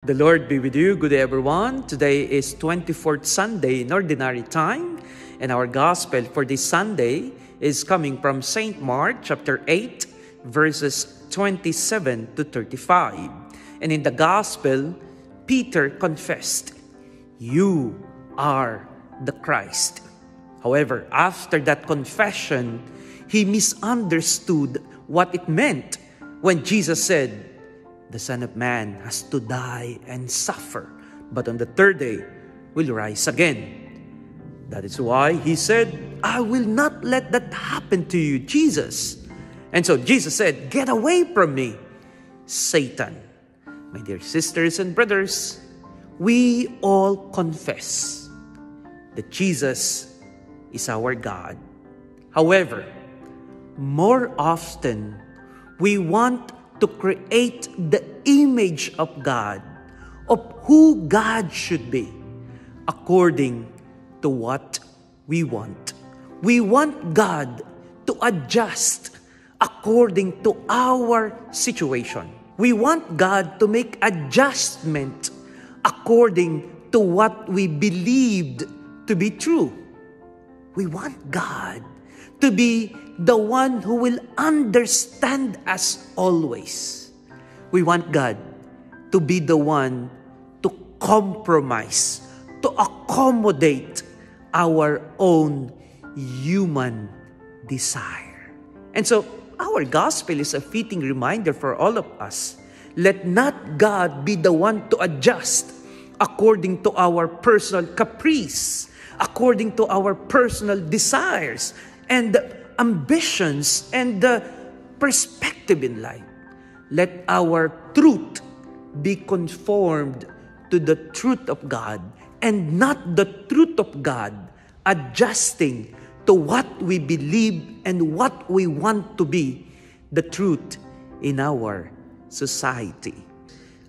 The Lord be with you. Good day, everyone. Today is 24th Sunday in Ordinary Time, and our Gospel for this Sunday is coming from St. Mark chapter 8, verses 27 to 35. And in the Gospel, Peter confessed, "You are the Christ." However, after that confession, he misunderstood what it meant when Jesus said, "The Son of Man has to die and suffer, but on the third day will rise again." That is why he said, "I will not let that happen to you, Jesus." And so Jesus said, "Get away from me, Satan." My dear sisters and brothers, we all confess that Jesus is our God. However, more often, we want to create the image of God, of who God should be, according to what we want. We want God to adjust according to our situation. We want God to make adjustment according to what we believed to be true. We want God to be the one who will understand us always. We want God to be the one to compromise, to accommodate our own human desire. And so, our gospel is a fitting reminder for all of us. Let not God be the one to adjust according to our personal caprice, according to our personal desires, and ambitions and the perspective in life. Let our truth be conformed to the truth of God and not the truth of God adjusting to what we believe and what we want to be the truth in our society.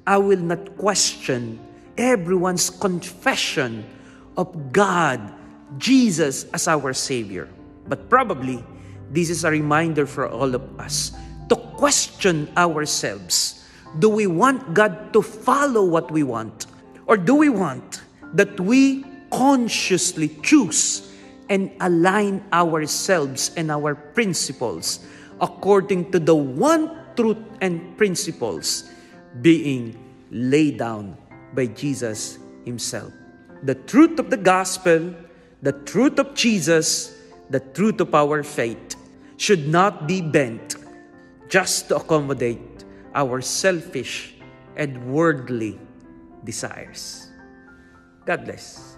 I will not question everyone's confession of God, Jesus as our Savior. But probably, this is a reminder for all of us to question ourselves. Do we want God to follow what we want? Or do we want that we consciously choose and align ourselves and our principles according to the one truth and principles being laid down by Jesus Himself? The truth of the gospel, the truth of Jesus, the truth of our faith should not be bent just to accommodate our selfish and worldly desires. God bless.